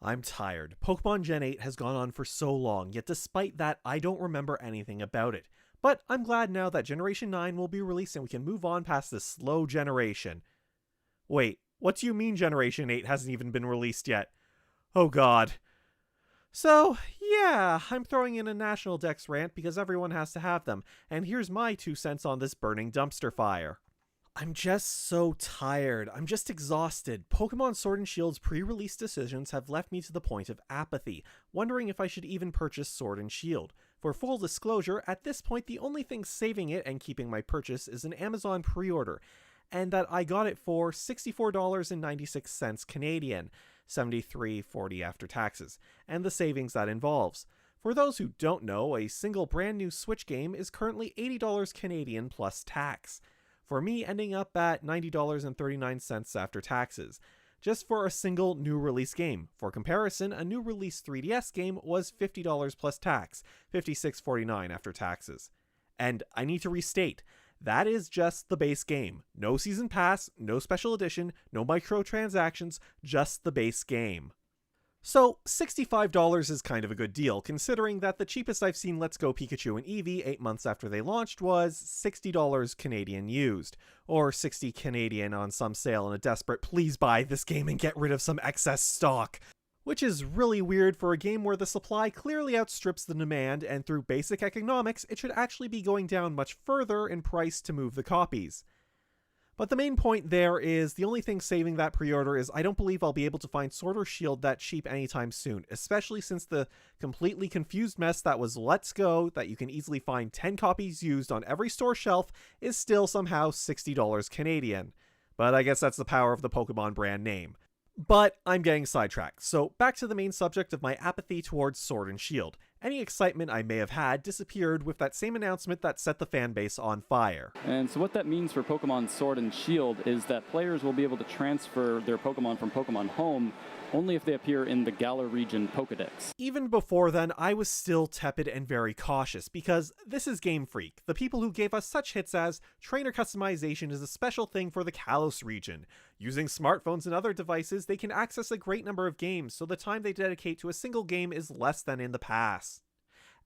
I'm tired. Pokemon Gen 8 has gone on for so long, yet despite that, I don't remember anything about it. But I'm glad now that Generation 9 will be released and we can move on past this slow generation. Wait, what do you mean Generation 8 hasn't even been released yet? Oh god. So, yeah, I'm throwing in a National Dex rant because everyone has to have them, and here's my 2 cents on this burning dumpster fire. I'm just so tired. I'm just exhausted. Pokemon Sword and Shield's pre-release decisions have left me to the point of apathy, wondering if I should even purchase Sword and Shield. For full disclosure, at this point the only thing saving it and keeping my purchase is an Amazon pre-order, and that I got it for $64.96 Canadian, $73.40 after taxes, and the savings that involves. For those who don't know, a single brand new Switch game is currently $80 Canadian plus tax. For me, ending up at $90.39 after taxes, just for a single new release game. For comparison, a new release 3DS game was $50 plus tax, $56.49 after taxes. And I need to restate, that is just the base game. No season pass, no special edition, no microtransactions, just the base game. So, $65 is kind of a good deal, considering that the cheapest I've seen Let's Go Pikachu and Eevee 8 months after they launched was $60 Canadian used, or $60 Canadian on some sale in a desperate please buy this game and get rid of some excess stock. Which is really weird for a game where the supply clearly outstrips the demand, and through basic economics, it should actually be going down much further in price to move the copies. But the main point there is the only thing saving that pre-order is I don't believe I'll be able to find Sword or Shield that cheap anytime soon, especially since the completely confused mess that was Let's Go, that you can easily find 10 copies used on every store shelf, is still somehow $60 Canadian. But I guess that's the power of the Pokemon brand name. But I'm getting sidetracked, so back to the main subject of my apathy towards Sword and Shield. Any excitement I may have had disappeared with that same announcement that set the fanbase on fire. And so what that means for Pokemon Sword and Shield is that players will be able to transfer their Pokemon from Pokemon Home only if they appear in the Galar region Pokedex. Even before then, I was still tepid and very cautious, because this is Game Freak, the people who gave us such hits as trainer customization is a special thing for the Kalos region. Using smartphones and other devices, they can access a great number of games, so the time they dedicate to a single game is less than in the past.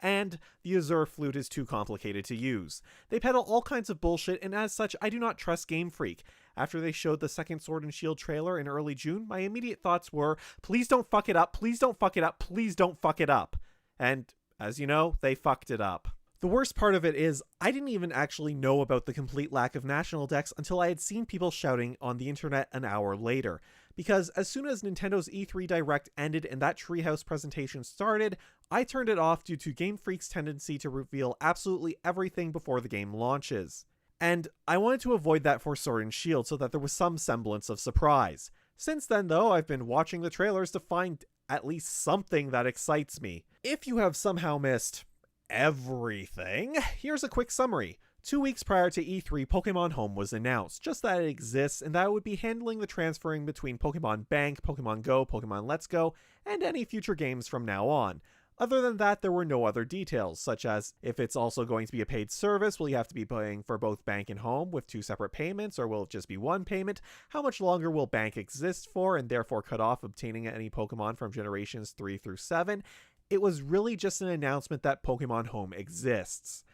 And the Azure Flute is too complicated to use. They peddle all kinds of bullshit, and as such, I do not trust Game Freak. After they showed the second Sword and Shield trailer in early June, my immediate thoughts were, please don't fuck it up, please don't fuck it up, please don't fuck it up. And, as you know, they fucked it up. The worst part of it is, I didn't even actually know about the complete lack of National Dex until I had seen people shouting on the internet an hour later. Because as soon as Nintendo's E3 Direct ended and that Treehouse presentation started, I turned it off due to Game Freak's tendency to reveal absolutely everything before the game launches. And I wanted to avoid that for Sword and Shield so that there was some semblance of surprise. Since then, though, I've been watching the trailers to find at least something that excites me. If you have somehow missed everything, here's a quick summary. 2 weeks prior to E3, Pokemon Home was announced, just that it exists and that it would be handling the transferring between Pokemon Bank, Pokemon Go, Pokemon Let's Go, and any future games from now on. Other than that, there were no other details, such as if it's also going to be a paid service, will you have to be paying for both Bank and Home with 2 separate payments, or will it just be one payment? How much longer will Bank exist for and therefore cut off obtaining any Pokemon from generations 3 through 7? It was really just an announcement that Pokemon Home exists.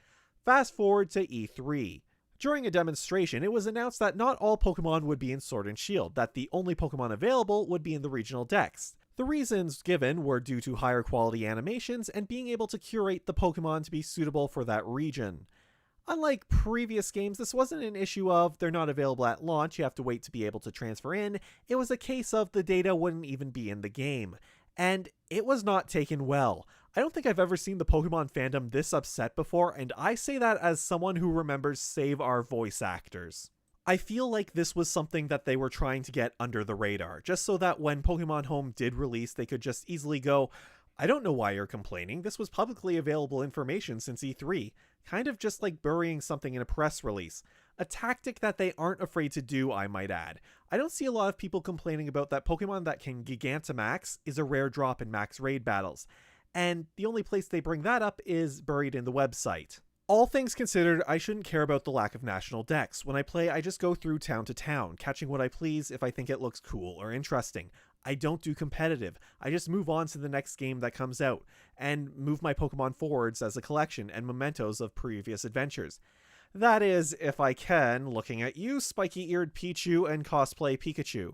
Fast forward to E3. During a demonstration, it was announced that not all Pokemon would be in Sword and Shield, that the only Pokemon available would be in the regional Dex. The reasons given were due to higher quality animations and being able to curate the Pokemon to be suitable for that region. Unlike previous games, this wasn't an issue of they're not available at launch, you have to wait to be able to transfer in. It was a case of the data wouldn't even be in the game. And it was not taken well. I don't think I've ever seen the Pokemon fandom this upset before, and I say that as someone who remembers Save Our Voice Actors. I feel like this was something that they were trying to get under the radar, just so that when Pokemon Home did release, they could just easily go, I don't know why you're complaining, this was publicly available information since E3, kind of just like burying something in a press release. A tactic that they aren't afraid to do, I might add. I don't see a lot of people complaining about that Pokemon that can Gigantamax is a rare drop in max raid battles, and the only place they bring that up is buried in the website. All things considered, I shouldn't care about the lack of National Dex. When I play, I just go through town to town, catching what I please if I think it looks cool or interesting. I don't do competitive. I just move on to the next game that comes out and move my Pokemon forwards as a collection and mementos of previous adventures. That is, if I can, looking at you, spiky-eared Pichu and cosplay Pikachu.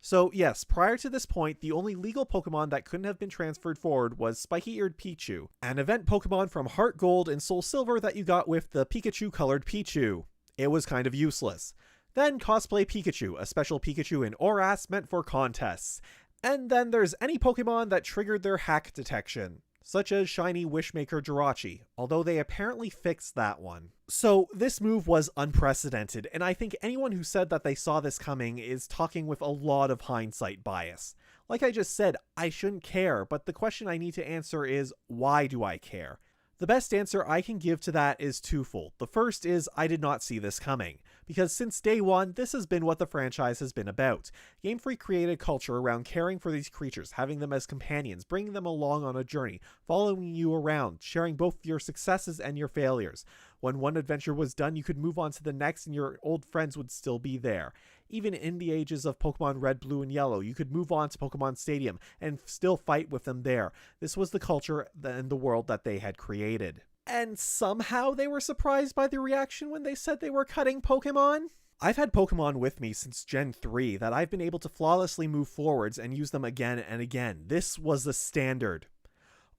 So yes, prior to this point, the only legal Pokemon that couldn't have been transferred forward was Spiky-Eared Pichu, an event Pokemon from Heart Gold and Soul Silver that you got with the Pikachu-colored Pichu. It was kind of useless. Then Cosplay Pikachu, a special Pikachu in Oras meant for contests. And then there's any Pokemon that triggered their hack detection, such as Shiny Wishmaker Jirachi, although they apparently fixed that one. So this move was unprecedented, and I think anyone who said that they saw this coming is talking with a lot of hindsight bias. Like I just said, I shouldn't care, but the question I need to answer is, why do I care? The best answer I can give to that is twofold. The first is, I did not see this coming, because since day one, this has been what the franchise has been about. Game Freak created culture around caring for these creatures, having them as companions, bringing them along on a journey, following you around, sharing both your successes and your failures. When one adventure was done, you could move on to the next and your old friends would still be there. Even in the ages of Pokemon Red, Blue, and Yellow, you could move on to Pokemon Stadium and still fight with them there. This was the culture and the world that they had created. And somehow they were surprised by the reaction when they said they were cutting Pokemon? I've had Pokemon with me since Gen 3 that I've been able to flawlessly move forwards and use them again and again. This was the standard.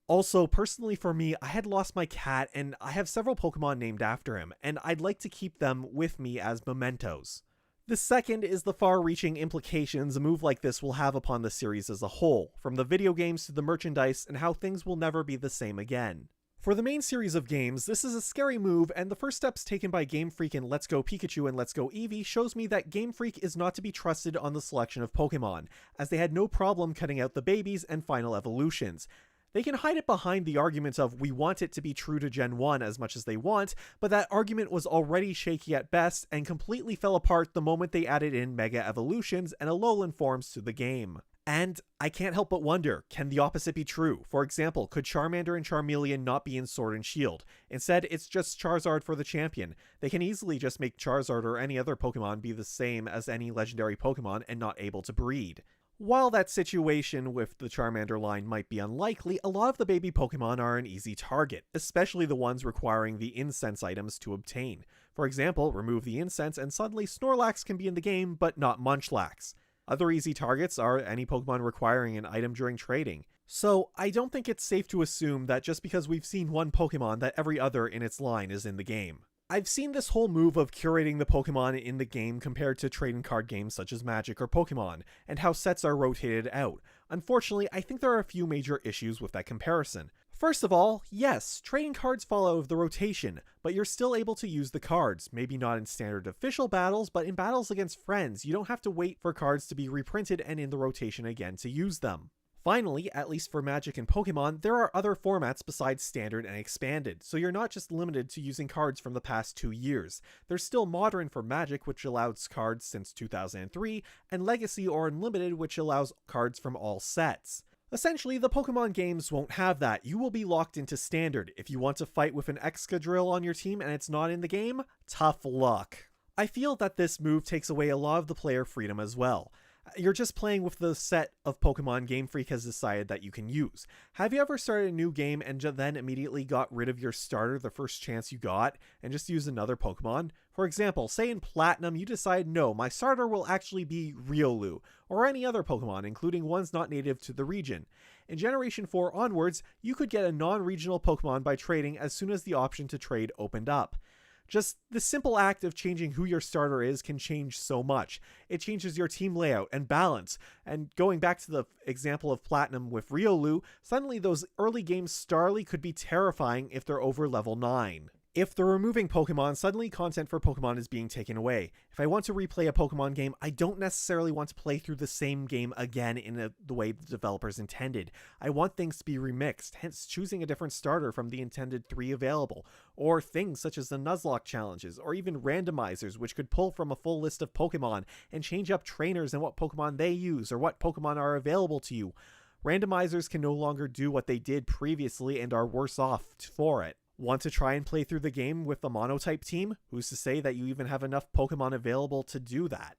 Also, personally for me, I had lost my cat and I have several Pokemon named after him, and I'd like to keep them with me as mementos. The second is the far-reaching implications a move like this will have upon the series as a whole, from the video games to the merchandise and how things will never be the same again. For the main series of games, this is a scary move, and the first steps taken by Game Freak in Let's Go Pikachu and Let's Go Eevee shows me that Game Freak is not to be trusted on the selection of Pokemon, as they had no problem cutting out the babies and final evolutions. They can hide it behind the argument of we want it to be true to Gen 1 as much as they want, but that argument was already shaky at best and completely fell apart the moment they added in Mega Evolutions and Alolan forms to the game. And I can't help but wonder, can the opposite be true? For example, could Charmander and Charmeleon not be in Sword and Shield? Instead, it's just Charizard for the champion. They can easily just make Charizard or any other Pokemon be the same as any legendary Pokemon and not able to breed. While that situation with the Charmander line might be unlikely, a lot of the baby Pokemon are an easy target, especially the ones requiring the incense items to obtain. For example, remove the incense and suddenly Snorlax can be in the game, but not Munchlax. Other easy targets are any Pokemon requiring an item during trading. So I don't think it's safe to assume that just because we've seen one Pokemon that every other in its line is in the game. I've seen this whole move of curating the Pokemon in the game compared to trading card games such as Magic or Pokemon, and how sets are rotated out. Unfortunately, I think there are a few major issues with that comparison. First of all, yes, trading cards fall out of the rotation, but you're still able to use the cards, maybe not in standard official battles, but in battles against friends, you don't have to wait for cards to be reprinted and in the rotation again to use them. Finally, at least for Magic and Pokemon, there are other formats besides Standard and Expanded, so you're not just limited to using cards from the past 2 years. There's still Modern for Magic, which allows cards since 2003, and Legacy or Unlimited, which allows cards from all sets. Essentially, the Pokemon games won't have that. You will be locked into Standard. If you want to fight with an Excadrill on your team and it's not in the game, tough luck. I feel that this move takes away a lot of the player freedom as well. You're just playing with the set of Pokemon Game Freak has decided that you can use. Have you ever started a new game and then immediately got rid of your starter the first chance you got and just used another Pokemon? For example, say in Platinum you decide, no, my starter will actually be Riolu, or any other Pokemon, including ones not native to the region. In Generation 4 onwards, you could get a non-regional Pokemon by trading as soon as the option to trade opened up. Just the simple act of changing who your starter is can change so much. It changes your team layout and balance. And going back to the example of Platinum with Riolu, suddenly those early game Starly could be terrifying if they're over level 9. If they're removing Pokemon, suddenly content for Pokemon is being taken away. If I want to replay a Pokemon game, I don't necessarily want to play through the same game again in the way the developers intended. I want things to be remixed, hence choosing a different starter from the intended 3 available, or things such as the Nuzlocke challenges, or even randomizers which could pull from a full list of Pokemon and change up trainers and what Pokemon they use or what Pokemon are available to you. Randomizers can no longer do what they did previously and are worse off for it. Want to try and play through the game with the monotype team? Who's to say that you even have enough Pokemon available to do that?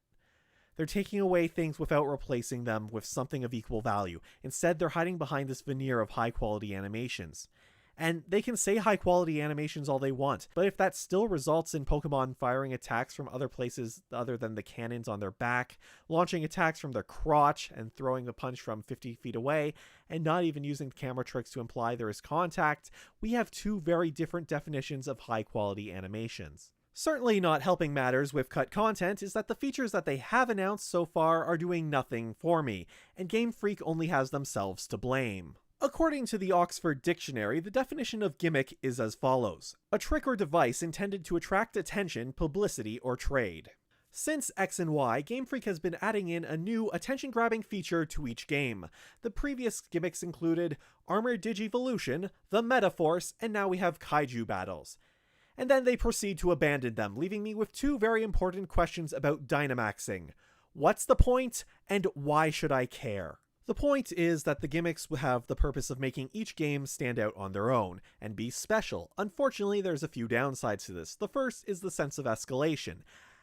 They're taking away things without replacing them with something of equal value. Instead, they're hiding behind this veneer of high-quality animations. And they can say high-quality animations all they want, but if that still results in Pokemon firing attacks from other places other than the cannons on their back, launching attacks from their crotch and throwing a punch from 50 feet away, and not even using camera tricks to imply there is contact, we have two very different definitions of high-quality animations. Certainly not helping matters with cut content is that the features that they have announced so far are doing nothing for me, and Game Freak only has themselves to blame. According to the Oxford Dictionary, the definition of gimmick is as follows: a trick or device intended to attract attention, publicity, or trade. Since X and Y, Game Freak has been adding in a new attention-grabbing feature to each game. The previous gimmicks included Armored Digivolution, the Metaforce, and now we have Kaiju battles. And then they proceed to abandon them, leaving me with two very important questions about Dynamaxing. What's the point, and why should I care? The point is that the gimmicks have the purpose of making each game stand out on their own, and be special. Unfortunately, there's a few downsides to this. The first is the sense of escalation.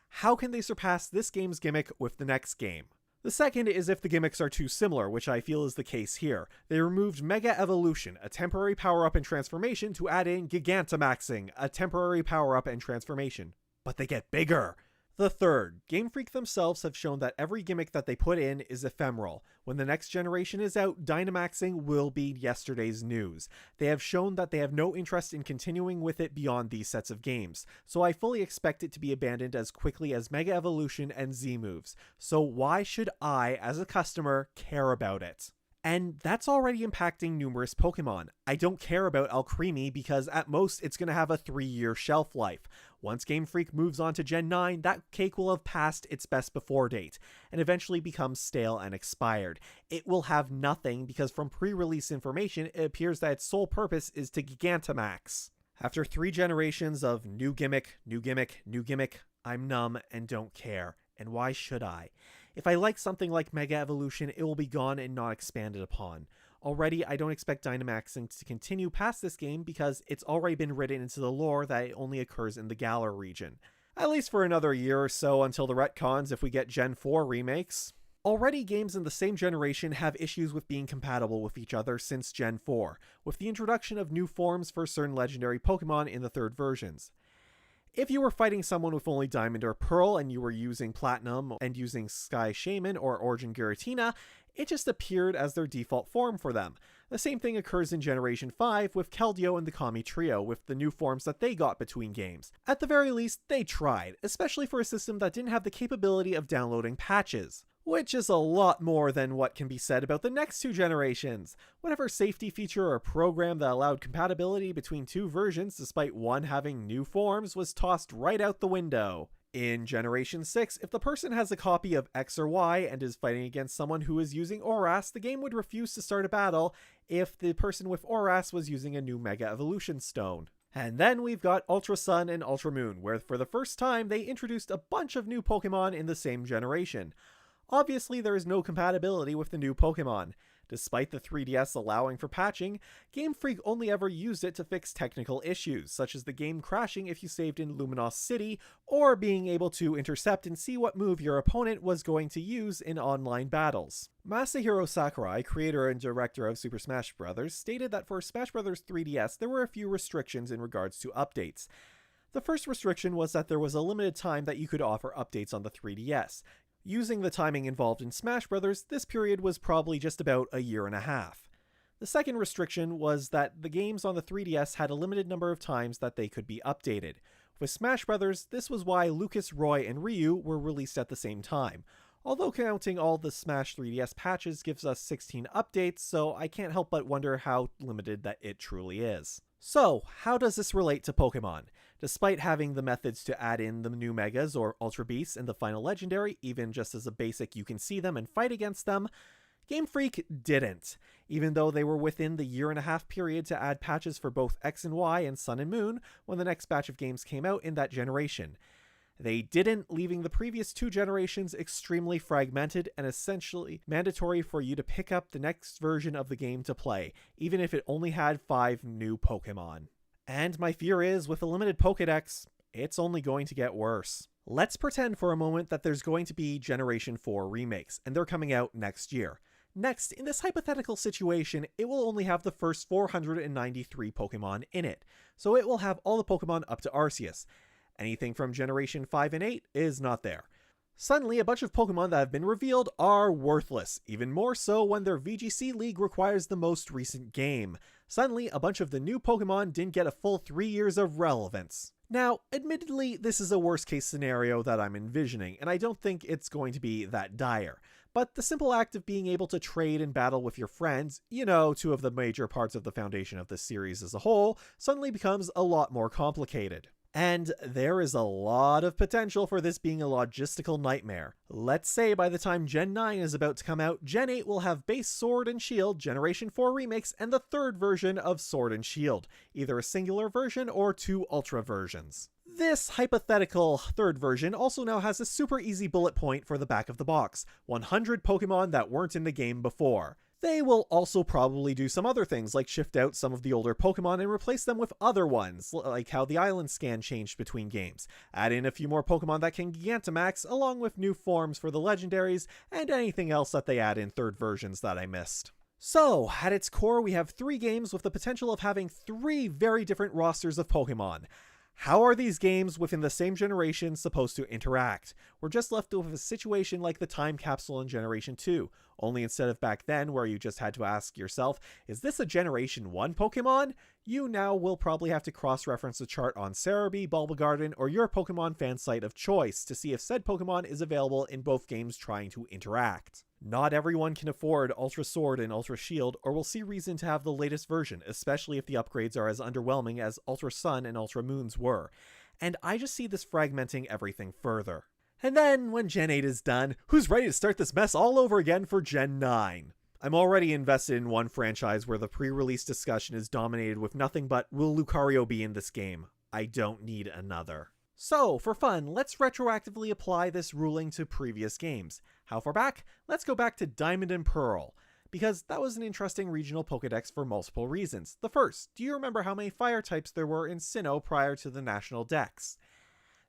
How can they surpass this game's gimmick with the next game? The second is if the gimmicks are too similar, which I feel is the case here. They removed Mega Evolution, a temporary power-up and transformation, to add in Gigantamaxing, a temporary power-up and transformation. But they get bigger! The third, Game Freak themselves have shown that every gimmick that they put in is ephemeral. When the next generation is out, Dynamaxing will be yesterday's news. They have shown that they have no interest in continuing with it beyond these sets of games, so I fully expect it to be abandoned as quickly as Mega Evolution and Z-Moves. So why should I, as a customer, care about it? And that's already impacting numerous Pokemon. I don't care about Alcremie because at most it's going to have a 3-year shelf life. Once Game Freak moves on to Gen 9, that cake will have passed its best before date, and eventually become stale and expired. It will have nothing because from pre-release information, it appears that its sole purpose is to Gigantamax. After 3 generations of new gimmick, new gimmick, new gimmick, I'm numb and don't care. And why should I? If I like something like Mega Evolution, it will be gone and not expanded upon. Already, I don't expect Dynamaxing to continue past this game because it's already been written into the lore that it only occurs in the Galar region. At least for another year or so until the retcons if we get Gen 4 remakes. Already, games in the same generation have issues with being compatible with each other since Gen 4, with the introduction of new forms for certain legendary Pokemon in the third versions. If you were fighting someone with only Diamond or Pearl and you were using Platinum and using Sky Shaman or Origin Giratina, it just appeared as their default form for them. The same thing occurs in Generation 5 with Keldeo and the Kami Trio with the new forms that they got between games. At the very least, they tried, especially for a system that didn't have the capability of downloading patches. Which is a lot more than what can be said about the next 2 generations. Whatever safety feature or program that allowed compatibility between 2 versions despite one having new forms was tossed right out the window. In Generation 6, if the person has a copy of X or Y and is fighting against someone who is using Oras, the game would refuse to start a battle if the person with Oras was using a new Mega Evolution Stone. And then we've got Ultra Sun and Ultra Moon, where for the first time they introduced a bunch of new Pokemon in the same generation. Obviously, there is no compatibility with the new Pokemon. Despite the 3DS allowing for patching, Game Freak only ever used it to fix technical issues, such as the game crashing if you saved in Luminos City, or being able to intercept and see what move your opponent was going to use in online battles. Masahiro Sakurai, creator and director of Super Smash Bros., stated that for Smash Bros. 3DS there were a few restrictions in regards to updates. The first restriction was that there was a limited time that you could offer updates on the 3DS. Using the timing involved in Smash Bros., this period was probably just about a year and a half. The second restriction was that the games on the 3DS had a limited number of times that they could be updated. With Smash Bros., this was why Lucas, Roy, and Ryu were released at the same time. Although counting all the Smash 3DS patches gives us 16 updates, so I can't help but wonder how limited that it truly is. So, how does this relate to Pokemon? Despite having the methods to add in the new Megas or Ultra Beasts in the final Legendary, even just as a basic you can see them and fight against them, Game Freak didn't, even though they were within the year-and-a-half period to add patches for both X and Y and Sun and Moon when the next batch of games came out in that generation. They didn't, leaving the previous 2 generations extremely fragmented and essentially mandatory for you to pick up the next version of the game to play, even if it only had 5 new Pokemon. And my fear is, with a limited Pokédex, it's only going to get worse. Let's pretend for a moment that there's going to be Generation 4 remakes, and they're coming out next year. Next, in this hypothetical situation, it will only have the first 493 Pokemon in it, so it will have all the Pokemon up to Arceus. Anything from Generation 5 and 8 is not there. Suddenly, a bunch of Pokemon that have been revealed are worthless, even more so when their VGC League requires the most recent game. Suddenly, a bunch of the new Pokemon didn't get a full 3 years of relevance. Now, admittedly, this is a worst case scenario that I'm envisioning, and I don't think it's going to be that dire. But the simple act of being able to trade and battle with your friends, two of the major parts of the foundation of this series as a whole, suddenly becomes a lot more complicated. And there is a lot of potential for this being a logistical nightmare. Let's say by the time Gen 9 is about to come out, Gen 8 will have base Sword and Shield, Generation 4 remakes, and the third version of Sword and Shield, either a singular version or 2 Ultra versions. This hypothetical third version also now has a super easy bullet point for the back of the box: 100 Pokemon that weren't in the game before. They will also probably do some other things, like shift out some of the older Pokemon and replace them with other ones, like how the island scan changed between games. Add in a few more Pokemon that can Gigantamax, along with new forms for the legendaries, and anything else that they add in third versions that I missed. So, at its core, we have 3 games with the potential of having 3 very different rosters of Pokemon. How are these games within the same generation supposed to interact? We're just left with a situation like the time capsule in Generation 2, only instead of back then where you just had to ask yourself, is this a Generation 1 Pokemon? You now will probably have to cross-reference the chart on Cerebi, Bulbagarden, or your Pokemon fan site of choice to see if said Pokemon is available in both games trying to interact. Not everyone can afford Ultra Sword and Ultra Shield, or will see reason to have the latest version, especially if the upgrades are as underwhelming as Ultra Sun and Ultra Moons were. And I just see this fragmenting everything further. And then, when Gen 8 is done, who's ready to start this mess all over again for Gen 9? I'm already invested in one franchise where the pre-release discussion is dominated with nothing but, will Lucario be in this game? I don't need another. So, for fun, let's retroactively apply this ruling to previous games. How far back? Let's go back to Diamond and Pearl, because that was an interesting regional Pokedex for multiple reasons. The first, do you remember how many fire types there were in Sinnoh prior to the National Dex?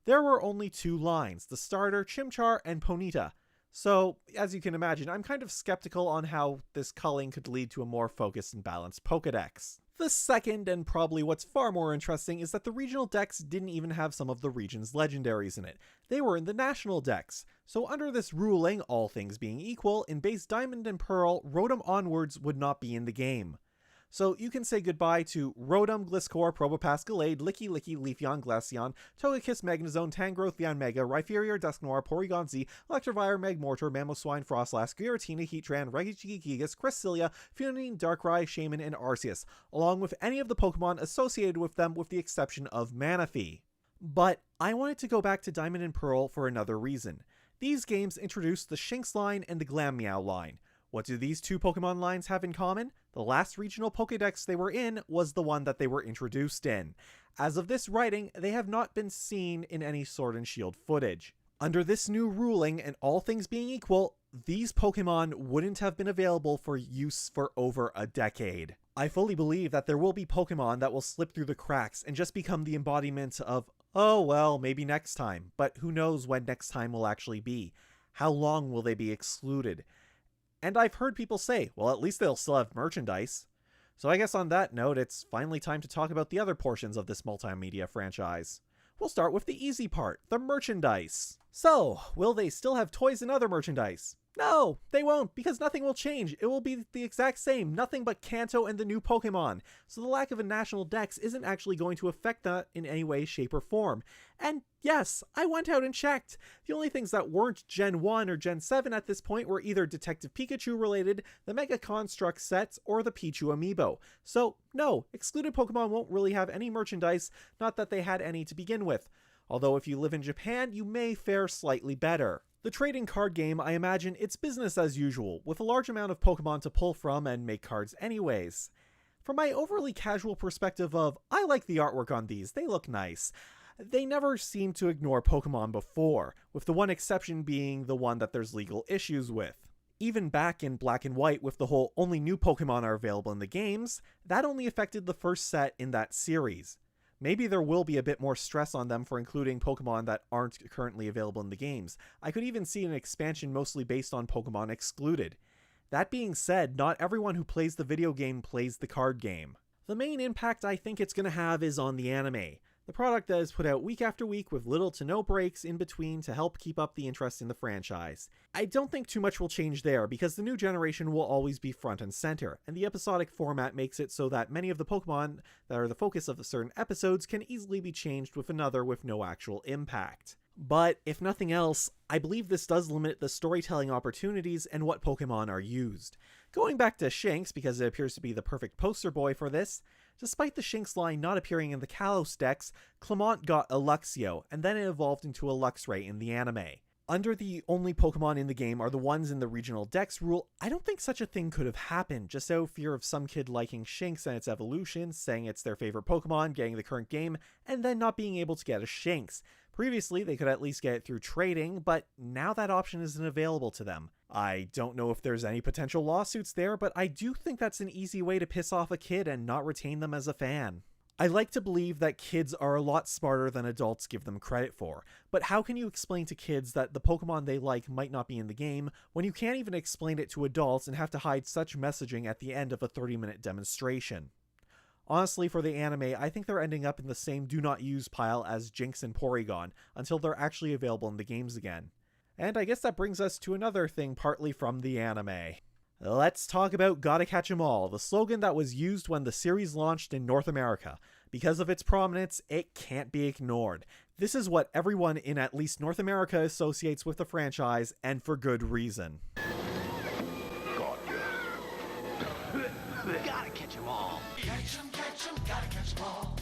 There were only 2 lines, the starter, Chimchar, and Ponyta. So, as you can imagine, I'm kind of skeptical on how this culling could lead to a more focused and balanced Pokedex. The second, and probably what's far more interesting, is that the regional Dex didn't even have some of the region's legendaries in it. They were in the National Dex. So under this ruling, all things being equal, in base Diamond and Pearl, Rotom onwards would not be in the game. So you can say goodbye to Rotom, Gliscor, Probopass, Gallade, Licky Licky, Leafeon, Glaceon, Togekiss, Magnezone, Tangrowth, Yanmega, Rhyperior, Dusknoir, Porygon Z, Electivire, Magmortar, Mamoswine, Frostlass, Giratina, Heatran, Regigigas, Cresselia, Funine, Darkrai, Shaman, and Arceus, along with any of the Pokemon associated with them with the exception of Manaphy. But I wanted to go back to Diamond and Pearl for another reason. These games introduced the Shinx line and the Glameow line. What do these 2 Pokemon lines have in common? The last regional Pokedex they were in was the one that they were introduced in. As of this writing, they have not been seen in any Sword and Shield footage. Under this new ruling, and all things being equal, these Pokemon wouldn't have been available for use for over a decade. I fully believe that there will be Pokemon that will slip through the cracks and just become the embodiment of, oh well, maybe next time, but who knows when next time will actually be. How long will they be excluded? And I've heard people say, well, at least they'll still have merchandise. So I guess on that note, it's finally time to talk about the other portions of this multimedia franchise. We'll start with the easy part, the merchandise. So, will they still have toys and other merchandise? No, they won't, because nothing will change. It will be the exact same, nothing but Kanto and the new Pokemon. So the lack of a National Dex isn't actually going to affect that in any way, shape, or form. And yes, I went out and checked. The only things that weren't Gen 1 or Gen 7 at this point were either Detective Pikachu related, the Mega Construct sets, or the Pichu amiibo. So no, excluded Pokemon won't really have any merchandise, not that they had any to begin with. Although if you live in Japan, you may fare slightly better. The trading card game, I imagine it's business as usual, with a large amount of Pokemon to pull from and make cards anyways. From my overly casual perspective of, I like the artwork on these, they look nice, they never seem to ignore Pokemon before, with the one exception being the one that there's legal issues with. Even back in Black and White with the whole only new Pokemon are available in the games, that only affected the first set in that series. Maybe there will be a bit more stress on them for including Pokemon that aren't currently available in the games. I could even see an expansion mostly based on Pokemon excluded. That being said, not everyone who plays the video game plays the card game. The main impact I think it's going to have is on the anime. The product that is put out week after week with little to no breaks in between to help keep up the interest in the franchise. I don't think too much will change there because the new generation will always be front and center, and the episodic format makes it so that many of the Pokemon that are the focus of certain episodes can easily be changed with another with no actual impact. But if nothing else, I believe this does limit the storytelling opportunities and what Pokemon are used. Going back to Shinx, because it appears to be the perfect poster boy for this, despite the Shinx line not appearing in the Kalos Dex, Clement got a Luxio, and then it evolved into a Luxray in the anime. Under the only Pokemon in the game are the ones in the regional Dex rule, I don't think such a thing could have happened, just out of fear of some kid liking Shinx and its evolution, saying it's their favorite Pokemon, getting the current game, and then not being able to get a Shinx. Previously, they could at least get it through trading, but now that option isn't available to them. I don't know if there's any potential lawsuits there, but I do think that's an easy way to piss off a kid and not retain them as a fan. I like to believe that kids are a lot smarter than adults give them credit for, but how can you explain to kids that the Pokemon they like might not be in the game when you can't even explain it to adults and have to hide such messaging at the end of a 30-minute demonstration? Honestly, for the anime, I think they're ending up in the same do not use pile as Jinx and Porygon until they're actually available in the games again. And I guess that brings us to another thing partly from the anime. Let's talk about Gotta Catch 'em All, the slogan that was used when the series launched in North America. Because of its prominence, it can't be ignored. This is what everyone in at least North America associates with the franchise, and for good reason. Gotta catch 'em all. Catch 'em, gotta catch 'em all.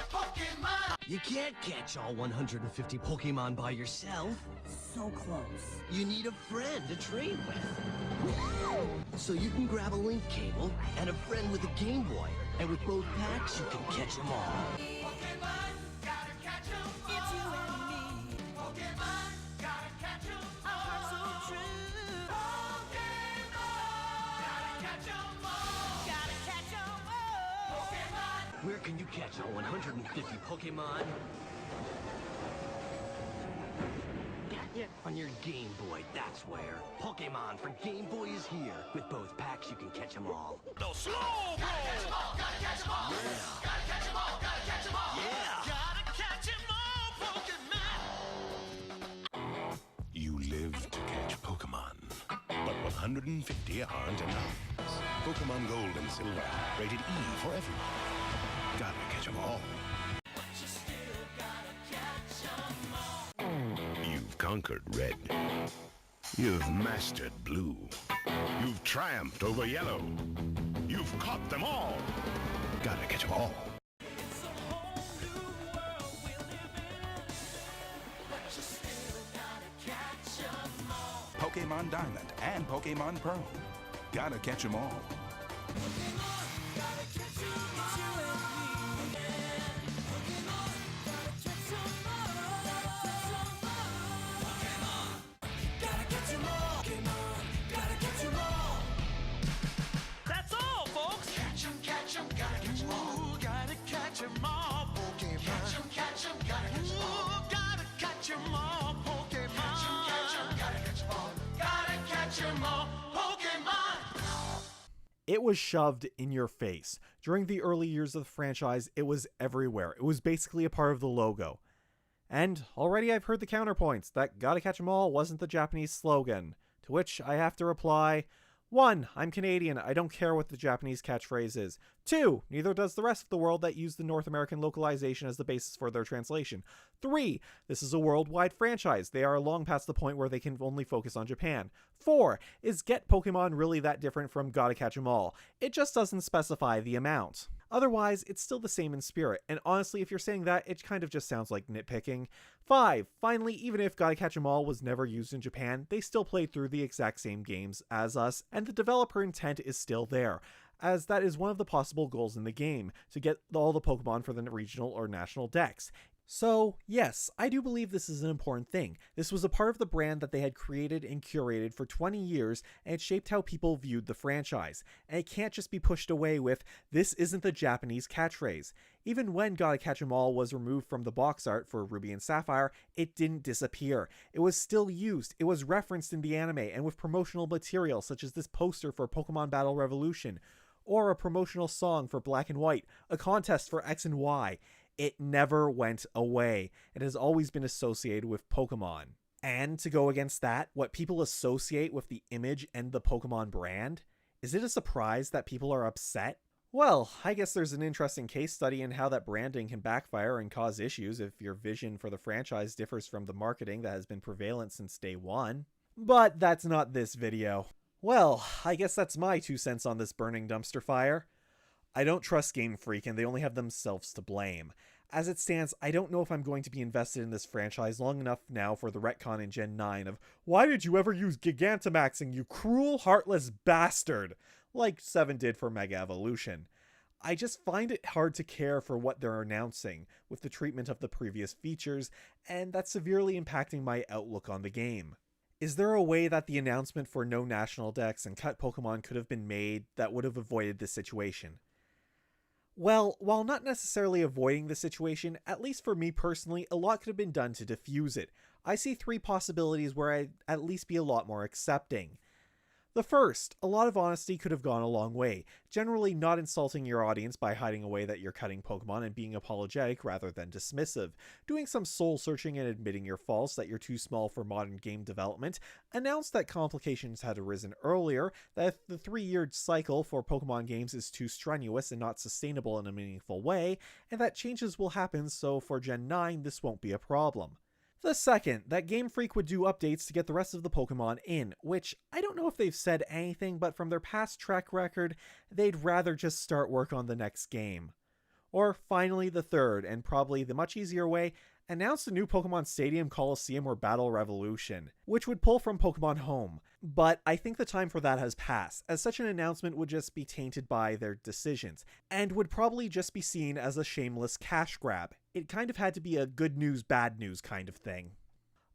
Pokemon! You can't catch all 150 Pokemon by yourself. So close. You need a friend to trade with. So you can grab a link cable and a friend with a Game Boy. And with both packs, you can catch 'em all. Pokemon, gotta catch 'em all. It's you and me. Pokemon, gotta catch 'em all. Our hearts so true. Pokemon, gotta catch 'em all. Gotta catch 'em all. Pokemon. Where can you catch all 150 Pokemon? On your Game Boy, that's where. Pokemon for Game Boy is here. With both packs, you can catch 'em all. The slow roll! Gotta catch 'em all, gotta catch 'em all. Yeah. Gotta catch 'em all, gotta catch 'em all. Yeah. Gotta catch 'em all, Pokemon. You live to catch Pokemon, but 150 aren't enough. Pokemon Gold and Silver, rated E for everyone. Gotta catch 'em all. You've conquered red. You've mastered blue. You've triumphed over yellow. You've caught them all. Gotta catch 'em all. Pokemon Diamond and Pokemon Pearl. Gotta catch 'em all. That's all, folks. Catch 'em, gotta catch 'em all. Ooh, gotta catch 'em all, Pokemon. Catch 'em, gotta catch 'em all. Ooh, gotta catch 'em all, Pokemon. Catch 'em, gotta catch 'em all. Gotta catch 'em all, Pokemon. It was shoved in your face. During the early years of the franchise, it was everywhere. It was basically a part of the logo. And already I've heard the counterpoints that Gotta Catch 'em All wasn't the Japanese slogan, to which I have to reply, 1. I'm Canadian, I don't care what the Japanese catchphrase is. 2. Neither does the rest of the world that used the North American localization as the basis for their translation. 3. This is a worldwide franchise. They are long past the point where they can only focus on Japan. 4. Is Get Pokemon really that different from Gotta Catch 'em All? It just doesn't specify the amount. Otherwise, it's still the same in spirit, and honestly, if you're saying that, it kind of just sounds like nitpicking. 5. Finally, even if Gotta Catch 'em All was never used in Japan, they still played through the exact same games as us, and the developer intent is still there, as that is one of the possible goals in the game, to get all the Pokemon for the regional or national Dex. So, yes, I do believe this is an important thing. This was a part of the brand that they had created and curated for 20 years, and it shaped how people viewed the franchise. And it can't just be pushed away with, "This isn't the Japanese catchphrase." Even when Gotta Catch 'Em All was removed from the box art for Ruby and Sapphire, it didn't disappear. It was still used, it was referenced in the anime, and with promotional material such as this poster for Pokemon Battle Revolution, or a promotional song for Black and White, a contest for X and Y. It never went away. It has always been associated with Pokemon. And to go against that, what people associate with the image and the Pokemon brand, is it a surprise that people are upset? Well, I guess there's an interesting case study in how that branding can backfire and cause issues if your vision for the franchise differs from the marketing that has been prevalent since day one. But that's not this video. Well, I guess that's my 2 cents on this burning dumpster fire. I don't trust Game Freak, and they only have themselves to blame. As it stands, I don't know if I'm going to be invested in this franchise long enough now for the retcon in Gen 9 of, "Why did you ever use Gigantamaxing, you cruel, heartless bastard?" like 7 did for Mega Evolution. I just find it hard to care for what they're announcing, with the treatment of the previous features, and that's severely impacting my outlook on the game. Is there a way that the announcement for no National Dex and cut Pokemon could have been made that would have avoided this situation? Well, while not necessarily avoiding the situation, at least for me personally, a lot could have been done to diffuse it. I see 3 possibilities where I'd at least be a lot more accepting. The first, a lot of honesty could have gone a long way, generally not insulting your audience by hiding away that you're cutting Pokemon and being apologetic rather than dismissive, doing some soul searching and admitting your faults, that you're too small for modern game development, announce that complications had arisen earlier, that the 3-year cycle for Pokemon games is too strenuous and not sustainable in a meaningful way, and that changes will happen, so for Gen 9 this won't be a problem. The second, that Game Freak would do updates to get the rest of the Pokemon in, which I don't know if they've said anything, but from their past track record, they'd rather just start work on the next game. Or finally, the third, and probably the much easier way, announce a new Pokemon Stadium, Coliseum, or Battle Revolution, which would pull from Pokemon Home. But I think the time for that has passed, as such an announcement would just be tainted by their decisions, and would probably just be seen as a shameless cash grab. It kind of had to be a good news, bad news kind of thing.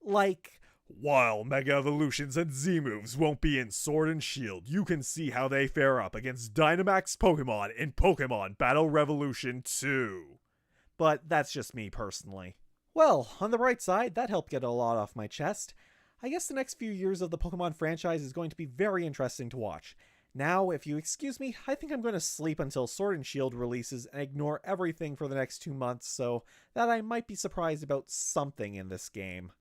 Like, "While Mega Evolutions and Z-Moves won't be in Sword and Shield, you can see how they fare up against Dynamax Pokemon in Pokemon Battle Revolution 2. But that's just me personally. Well, on the bright side, that helped get a lot off my chest. I guess the next few years of the Pokemon franchise is going to be very interesting to watch. Now, if you excuse me, I think I'm going to sleep until Sword and Shield releases and ignore everything for the next 2 months so that I might be surprised about something in this game.